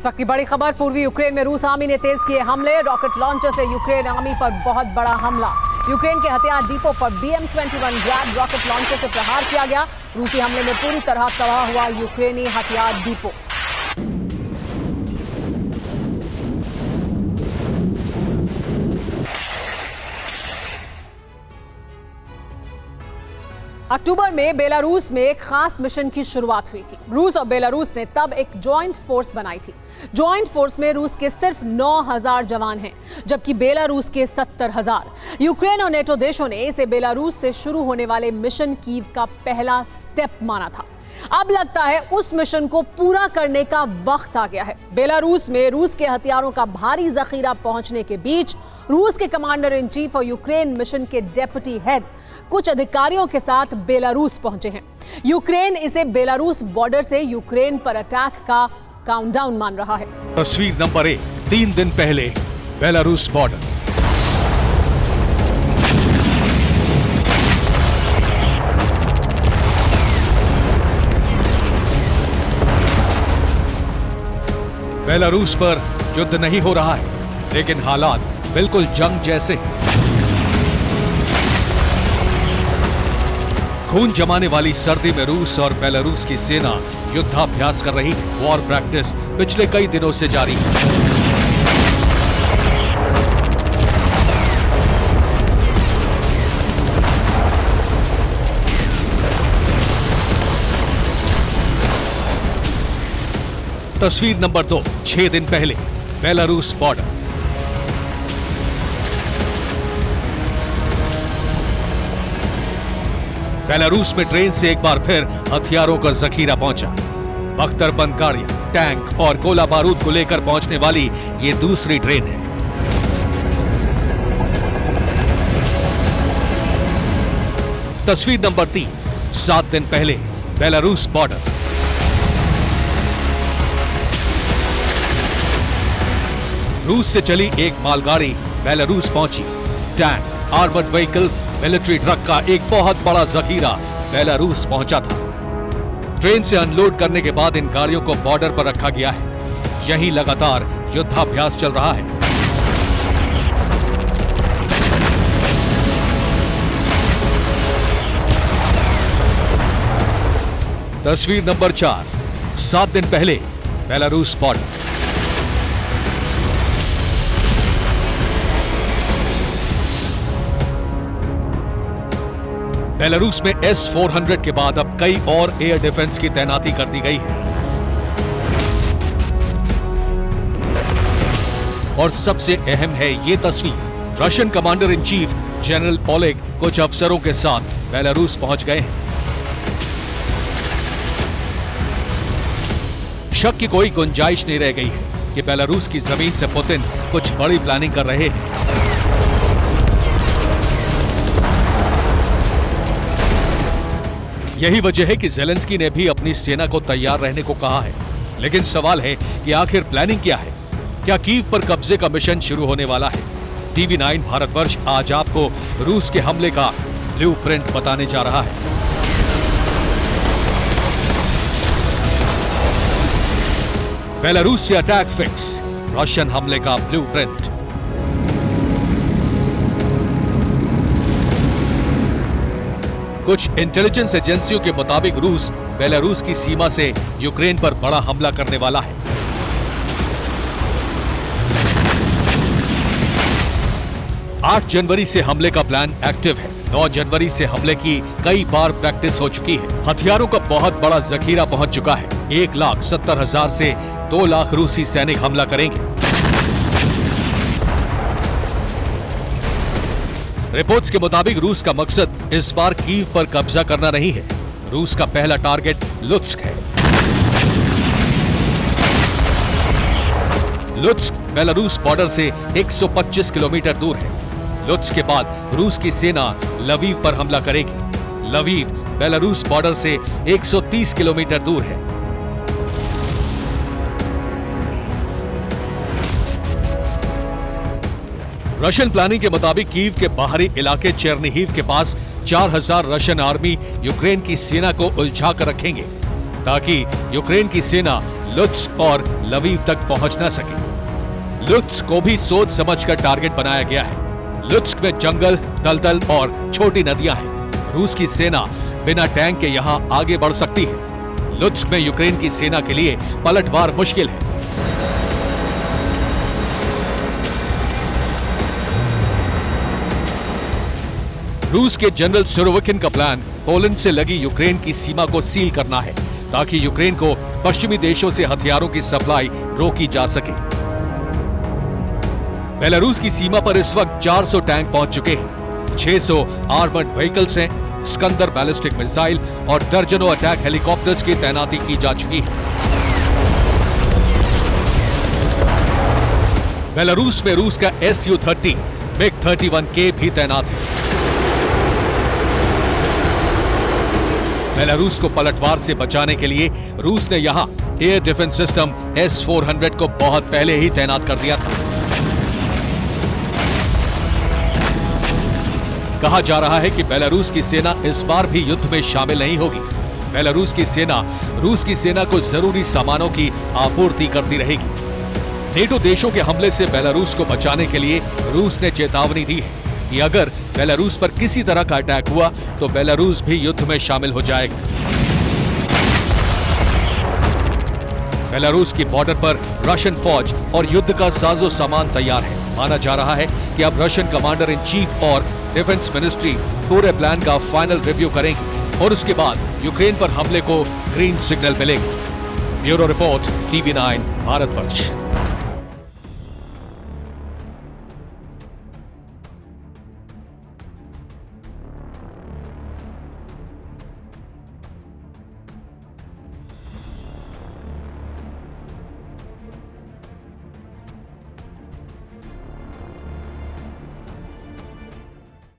इस वक्त की बड़ी खबर, पूर्वी यूक्रेन में रूस आर्मी ने तेज किए हमले। रॉकेट लॉन्चर से यूक्रेन आर्मी पर बहुत बड़ा हमला। यूक्रेन के हथियार डिपो पर BM-21 ग्रैड रॉकेट लॉन्चर से प्रहार किया गया। रूसी हमले में पूरी तरह तबाह हुआ यूक्रेनी हथियार डिपो। अक्टूबर में बेलारूस में एक खास मिशन की शुरुआत हुई थी। रूस और बेलारूस ने तब एक जॉइंट फोर्स बनाई थी। जॉइंट फोर्स में रूस के सिर्फ 9,000 जवान हैं, जबकि बेलारूस के 70,000। यूक्रेन और नेटो देशों ने इसे बेलारूस से शुरू होने वाले मिशन कीव का पहला स्टेप माना था। अब लगता है उस मिशन को पूरा करने का वक्त आ गया है। बेलारूस में रूस के हथियारों का भारी जखीरा पहुंचने के बीच रूस के कमांडर इन चीफ और यूक्रेन मिशन के डेप्यूटी हेड कुछ अधिकारियों के साथ बेलारूस पहुंचे हैं। यूक्रेन इसे बेलारूस बॉर्डर से यूक्रेन पर अटैक का काउंटडाउन मान रहा है। तस्वीर नंबर 1, 3 दिन पहले बेलारूस बॉर्डर। बेलारूस पर युद्ध नहीं हो रहा है, लेकिन हालात बिल्कुल जंग जैसे हैं। खून जमाने वाली सर्दी में रूस और बेलारूस की सेना युद्धाभ्यास कर रही है। वॉर प्रैक्टिस पिछले कई दिनों से जारी है। तस्वीर नंबर 2, 6 दिन पहले बेलारूस बॉर्डर। बेलारूस में ट्रेन से एक बार फिर हथियारों का जखीरा पहुंचा। बख्तरबंद गाड़ियां, टैंक और गोला बारूद को लेकर पहुंचने वाली ये दूसरी ट्रेन है। तस्वीर नंबर 3, 7 दिन पहले बेलारूस बॉर्डर। रूस से चली एक मालगाड़ी बेलारूस पहुंची। Tank, armoured vehicle, military truck का एक बहुत बड़ा जखीरा बेलारूस पहुंचा था। ट्रेन से अनलोड करने के बाद इन गाड़ियों को बॉर्डर पर रखा गया है। यहीं लगातार युद्धाभ्यास चल रहा है। तस्वीर नंबर 4, 7 दिन पहले बेलारूस बॉर्डर। बेलारूस में S-400 के बाद अब कई और एयर डिफेंस की तैनाती कर दी गई है। और सबसे अहम है ये तस्वीर। Russian commander in chief general Oleg कुछ अफसरों के साथ बेलारूस पहुंच गए हैं। शक की कोई गुंजाइश नहीं रह गई है कि बेलारूस की जमीन से पुतिन कुछ बड़ी प्लानिंग कर रहे हैं। यही वजह है कि ज़ेलेंस्की ने भी अपनी सेना को तैयार रहने को कहा है। लेकिन सवाल है कि आखिर प्लानिंग क्या है? क्या कीव पर कब्जे का मिशन शुरू होने वाला है? TV9 भारतवर्ष आज आपको रूस के हमले का ब्लूप्रिंट बताने जा रहा है। बेलारूस से अटैक फिक्स, रशियन हमले का ब्लूप्रिंट। कुछ इंटेलिजेंस एजेंसियों के मुताबिक रूस बेलारूस की सीमा से यूक्रेन पर बड़ा हमला करने वाला है। आठ जनवरी से हमले का प्लान एक्टिव है। 9 जनवरी से हमले की कई बार प्रैक्टिस हो चुकी है। हथियारों का बहुत बड़ा जखीरा पहुंच चुका है। 1,70,000 से 2 लाख रूसी सैनिक हमला करेंगे। रिपोर्ट्स के मुताबिक रूस का मकसद इस बार कीव पर कब्जा करना नहीं है। रूस का पहला टारगेट लुत्स्क है। लुत्स्क बेलारूस बॉर्डर से 125 किलोमीटर दूर है। लुत्स्क के बाद रूस की सेना लवीव पर हमला करेगी। लवीव बेलारूस बॉर्डर से 130 किलोमीटर दूर है। रशियन प्लानिंग के मुताबिक कीव के बाहरी इलाके चेरनिहिव के पास 4,000 रशियन आर्मी यूक्रेन की सेना को उलझा कर रखेंगे। ताकि यूक्रेन की सेना लुत्स्क और लवीव तक पहुंच न सके। लुत्स्क को भी सोच समझकर टारगेट बनाया गया है। लुत्स्क में जंगल, दलदल और छोटी नदियां हैं। रूस की सेना बिना टैंक के यहां आगे बढ़ सकती है। लुत्स्क में यूक्रेन की सेना के लिए पलटवार मुश्किल है। रूस के जनरल सुरोविकिन का प्लान पोलैंड से लगी यूक्रेन की सीमा को सील करना है, ताकि यूक्रेन को पश्चिमी देशों से हथियारों की सप्लाई रोकी जा सके। बेलारूस की सीमा पर इस वक्त 400 टैंक पहुंच चुके हैं, 600 आर्मर्ड व्हीकल्स हैं, स्कंदर बैलिस्टिक मिसाइल और दर्जनों अटैक हेलीकॉप्टर्स की तैनाती की जा चुकी है। बेलारूस में रूस का Su-30 MiG-31K भी तैनात है। बेलारूस को पलटवार से बचाने के लिए रूस ने यहां एयर डिफेंस सिस्टम S-400 को बहुत पहले ही तैनात कर दिया था। कहा जा रहा है कि बेलारूस की सेना इस बार भी युद्ध में शामिल नहीं होगी। बेलारूस की सेना रूस की सेना को जरूरी सामानों की आपूर्ति करती रहेगी। नेटो देशों के हमले से बेलारूस को बचाने के लिए रूस ने चेतावनी दी है कि अगर बेलारूस पर किसी तरह का अटैक हुआ तो बेलारूस भी युद्ध में शामिल हो जाएगा। बेलारूस की बॉर्डर पर रशियन फौज और युद्ध का साजो सामान तैयार है। माना जा रहा है कि अब रशियन कमांडर इन चीफ और डिफेंस मिनिस्ट्री पूरे प्लान का फाइनल रिव्यू करेंगे और उसके बाद यूक्रेन पर हमले को ग्रीन सिग्नल मिलेगा। Bureau report, TV9 Bharatvarsh.